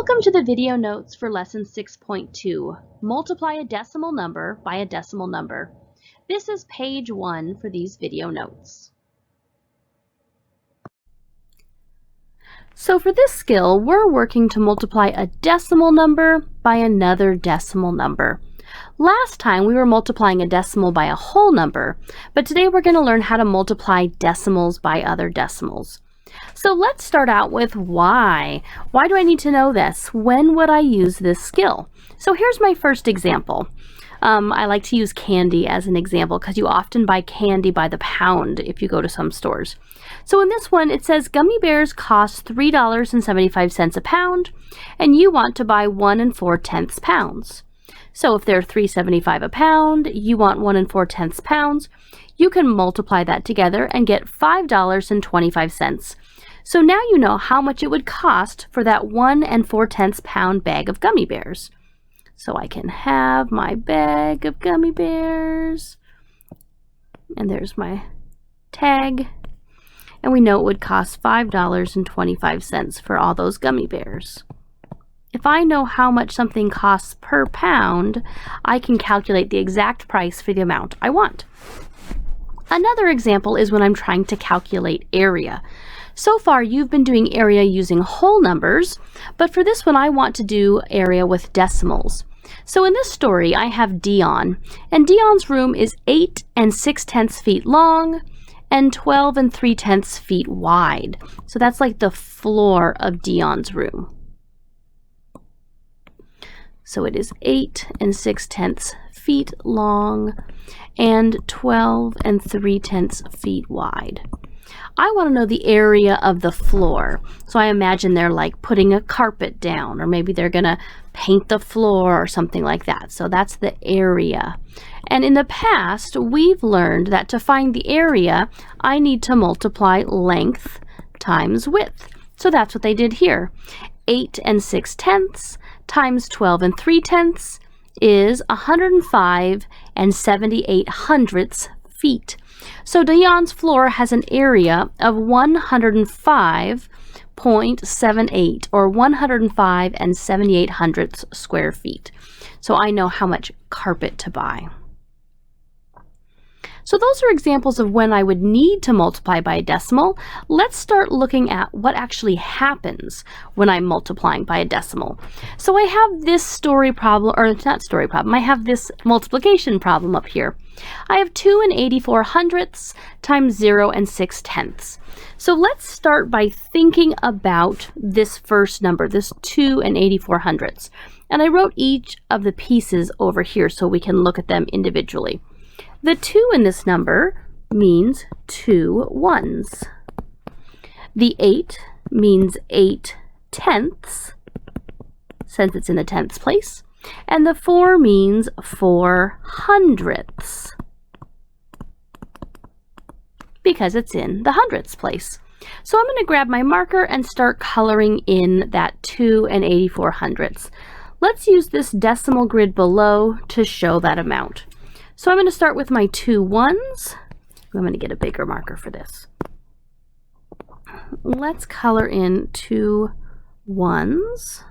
Welcome to the video notes for lesson 6.2, multiply a decimal number by a decimal number. This is page 1 for these video notes. So for this skill, we're working to multiply a decimal number by another decimal number. Last time we were multiplying a decimal by a whole number, but today we're going to learn how to multiply decimals by other decimals. So let's start out with why. Why do I need to know this? When would I use this skill? So here's my first example. I like to use candy as an example because you often buy candy by the pound if you go to some stores. So in this one, it says gummy bears cost $3.75 a pound, and you want to buy 1 4/10 pounds. So if they're $3.75 a pound, you want 1 4/10 pounds, you can multiply that together and get $5.25. So now you know how much it would cost for that 1 4/10 pound bag of gummy bears. So I can have my bag of gummy bears, and there's my tag, and we know it would cost $5.25 for all those gummy bears. If I know how much something costs per pound, I can calculate the exact price for the amount I want. Another example is when I'm trying to calculate area. So far, you've been doing area using whole numbers, but for this one, I want to do area with decimals. So in this story, I have Dion, and Dion's room is 8 6/10 feet long and 12 3/10 feet wide. So that's like the floor of Dion's room. So it is 8 6/10 feet long and 12 3/10 feet wide. I want to know the area of the floor. So I imagine they're like putting a carpet down, or maybe they're going to paint the floor or something like that. So that's the area. And in the past, we've learned that to find the area, I need to multiply length times width. So that's what they did here. 8 6/10 times 12 3/10 is 105 7/8 feet. So Dion's floor has an area of 105.78 or 105 7/8 square feet. So I know how much carpet to buy. So those are examples of when I would need to multiply by a decimal. Let's start looking at what actually happens when I'm multiplying by a decimal. So I have this story problem, or not story problem, I have this multiplication problem up here. I have 2 84/100 times 0 6/10. So let's start by thinking about this first number, this 2 84/100. And I wrote each of the pieces over here so we can look at them individually. The 2 in this number means 2 ones. The 8 means 8/10, since it's in the tenths place. And the 4 means 4/100, because it's in the hundredths place. So I'm going to grab my marker and start coloring in that 2 84/100. Let's use this decimal grid below to show that amount. So I'm going to start with my 2 ones. I'm going to get a bigger marker for this. Let's color in 2 ones.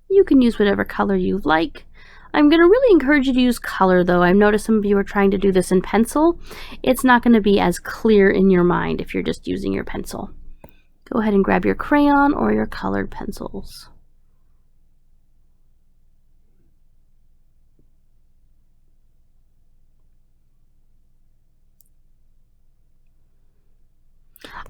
You can use whatever color you like. I'm going to really encourage you to use color, though. I've noticed some of you are trying to do this in pencil. It's not going to be as clear in your mind if you're just using your pencil. Go ahead and grab your crayon or your colored pencils.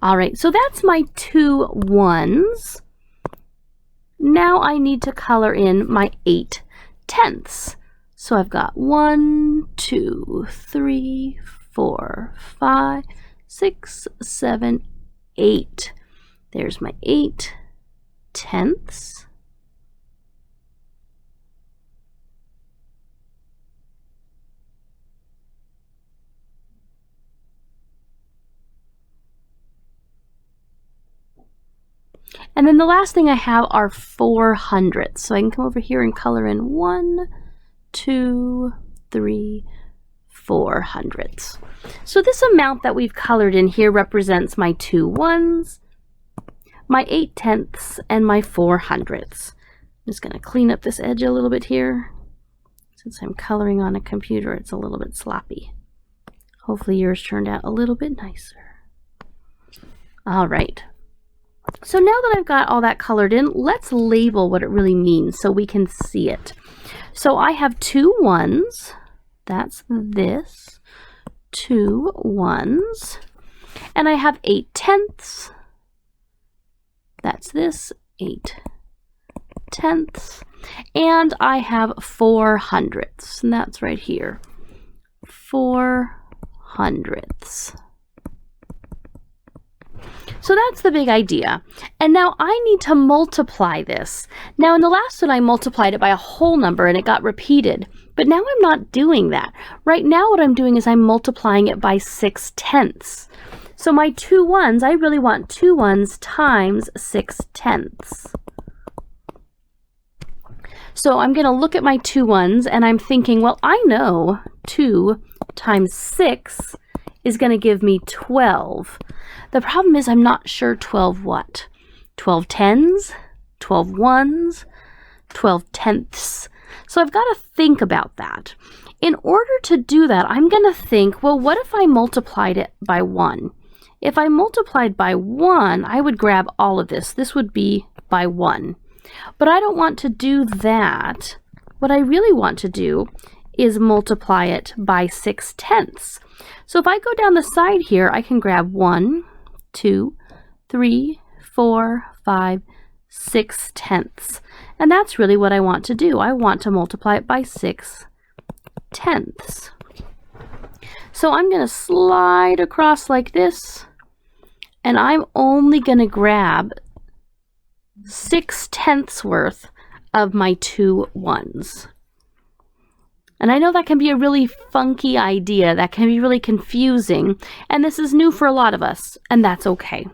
All right, so that's my 2 ones. Now I need to color in my 8/10. So I've got 1, 2, 3, 4, 5, 6, 7, 8. There's my 8/10. And then the last thing I have are 400ths. So I can come over here and color in 1, 2, 3, 400ths. So this amount that we've colored in here represents my 2 ones, my 8/10ths, and my 400ths. I'm just going to clean up this edge a little bit here. Since I'm coloring on a computer, it's a little bit sloppy. Hopefully yours turned out a little bit nicer. All right. So now that I've got all that colored in, let's label what it really means so we can see it. So I have 2 ones. That's this. 2 ones. And I have 8/10ths. That's this. 8/10ths. And I have 400ths. And that's right here. 400ths. So that's the big idea. And now I need to multiply this. Now in the last one I multiplied it by a whole number and it got repeated. But now I'm not doing that. Right now what I'm doing is I'm multiplying it by 6/10ths. So my 2 ones, I really want 2 ones times 6/10ths. So I'm going to look at my 2 ones and I'm thinking, well, I know 2 times 6 is going to give me 12. The problem is I'm not sure 12 what? 12 tens? 12 ones? 12 tenths? So I've got to think about that. In order to do that, I'm going to think, well, what if I multiplied it by 1? If I multiplied by 1, I would grab all of this. This would be by 1. But I don't want to do that. What I really want to do is multiply it by 6/10ths. So if I go down the side here, I can grab 1, 2, 3, 4, 5, 6/10ths. And that's really what I want to do. I want to multiply it by 6/10ths. So I'm going to slide across like this, and I'm only going to grab 6/10ths worth of my 2 ones. And I know that can be a really funky idea, that can be really confusing, and this is new for a lot of us, and that's okay.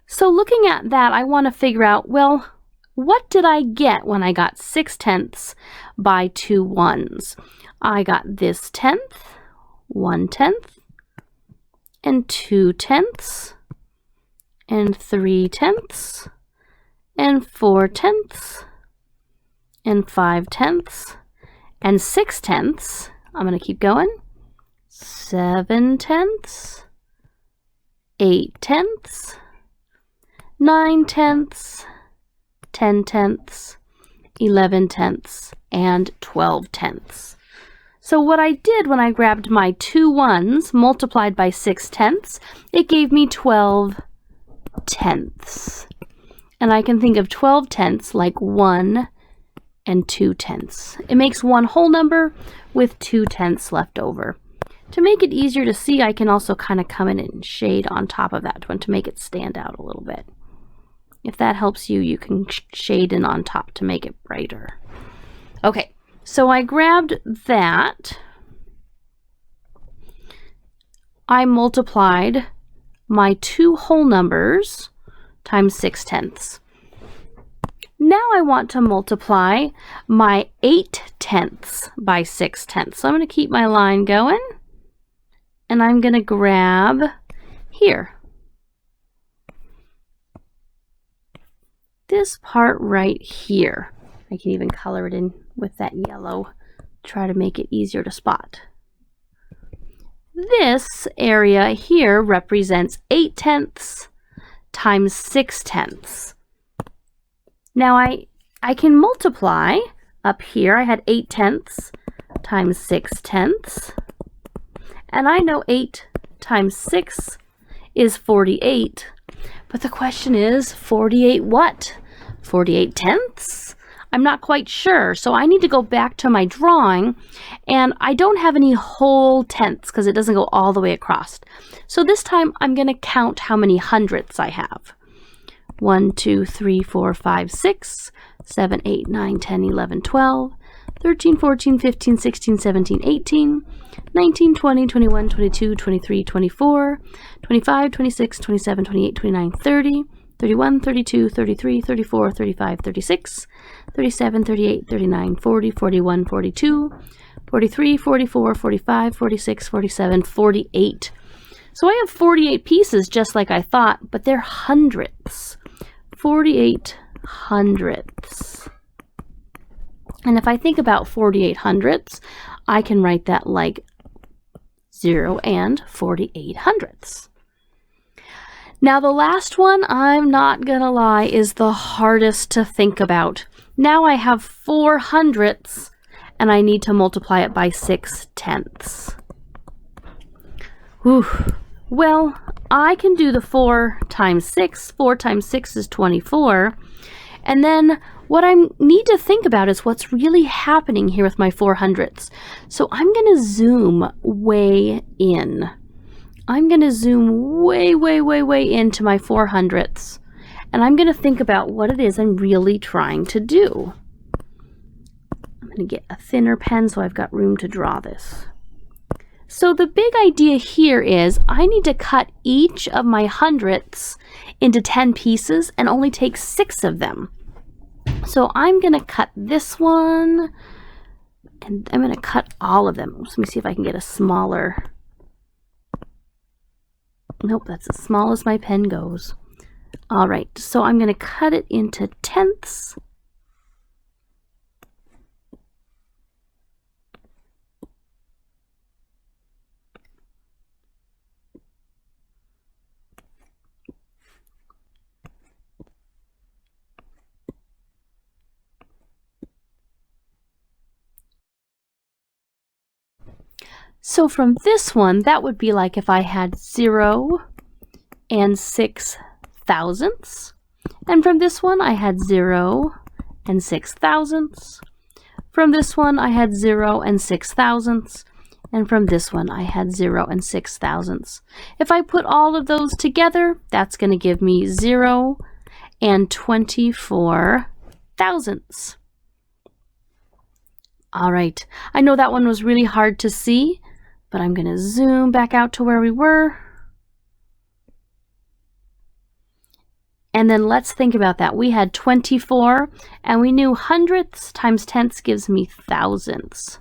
So looking at that, I want to figure out, well, what did I get when I got 6/10ths by 2 ones? I got this 10th, 1/10, and 2/10, and 3/10, and 4/10, and 5/10, and 6/10. I'm going to keep going. 7/10, 8/10, 9/10, 10/10, 11/10, and 12/10. So what I did when I grabbed my 2 ones multiplied by 6/10, it gave me 12/10. And I can think of 12/10 like 1 and 2/10. It makes one whole number with 2/10 left over. To make it easier to see, I can also kind of come in and shade on top of that one to make it stand out a little bit. If that helps you, you can shade in on top to make it brighter. Okay, so I grabbed that. I multiplied my 2 whole numbers times 6/10. Now I want to multiply my 8/10 by 6/10. So I'm going to keep my line going, and I'm going to grab here. This part right here. I can even color it in with that yellow, try to make it easier to spot. This area here represents 8/10 times 6/10. Now I can multiply up here. I had 8/10 times 6/10. And I know 8 times 6 is 48. But the question is, 48 what? 48/10? I'm not quite sure. So I need to go back to my drawing, and I don't have any whole tenths because it doesn't go all the way across. So this time I'm going to count how many hundredths I have. 1, 2, 3, 4, 5, 6, 7, 8, 9, 10, 11, 12, 13, 14, 15, 16, 17, 18, 19, 20, 21, 22, 23, 24, 25, 26, 27, 28, 29, 30, 31, 32, 33, 34, 35, 36, 37, 38, 39, 40, 41, 42, 43, 44, 45, 46, 47, 48. So I have 48 pieces just like I thought, but they're hundredths. 48 hundredths. And if I think about 48 hundredths, I can write that like 0 and 48 hundredths. Now the last one, I'm not gonna lie, is the hardest to think about. Now I have 4 hundredths and I need to multiply it by 6 tenths. Whew. Well, I can do the 4 times 6. 4 times 6 is 24. And then what I need to think about is what's really happening here with my 4 hundredths. So I'm going to zoom way in. I'm going to zoom way into my 4 hundredths. And I'm going to think about what it is I'm really trying to do. I'm going to get a thinner pen so I've got room to draw this. So the big idea here is I need to cut each of my hundredths into 10 pieces and only take 6 of them. So I'm going to cut this one, and I'm going to cut all of them. Let me see if I can get a smaller. Nope, that's as small as my pen goes. All right, so I'm going to cut it into tenths. So from this one, that would be like if I had 0 and 6 thousandths. And from this one, I had 0 and 6 thousandths. From this one, I had 0 and 6 thousandths. And from this one, I had 0 and 6 thousandths. If I put all of those together, that's going to give me 0 and 24 thousandths. All right, I know that one was really hard to see, but I'm going to zoom back out to where we were. And then let's think about that. We had 24, and we knew hundredths times tenths gives me thousandths.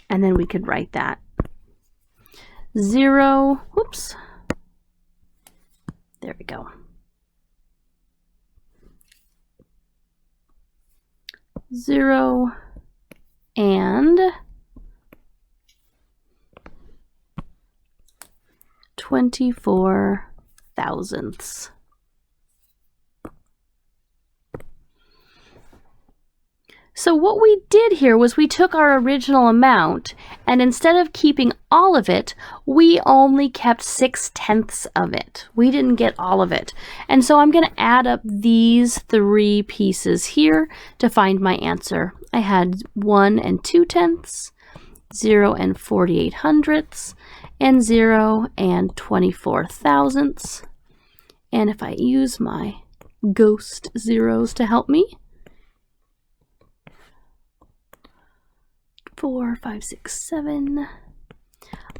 And then we could write that. 0, whoops. There we go. 0 and 24 thousandths. So what we did here was we took our original amount, and instead of keeping all of it, we only kept 6 tenths of it. We didn't get all of it. And so I'm going to add up these 3 pieces here to find my answer. I had 1 and 2 tenths, 0 and 48 hundredths, and 0 and 24 thousandths. And if I use my ghost zeros to help me, 4, 5, 6, 7.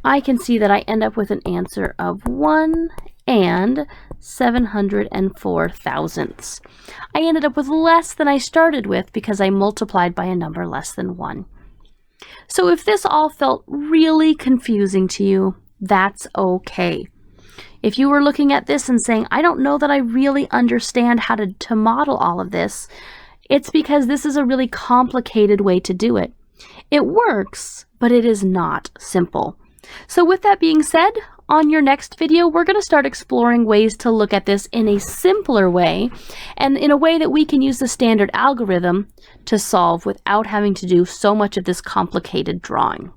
I can see that I end up with an answer of 1 and 704 thousandths. I ended up with less than I started with because I multiplied by a number less than 1. So if this all felt really confusing to you, that's okay. If you were looking at this and saying, I don't know that I really understand how to model all of this, it's because this is a really complicated way to do it. It works, but it is not simple. So with that being said, on your next video, we're going to start exploring ways to look at this in a simpler way, and in a way that we can use the standard algorithm to solve without having to do so much of this complicated drawing.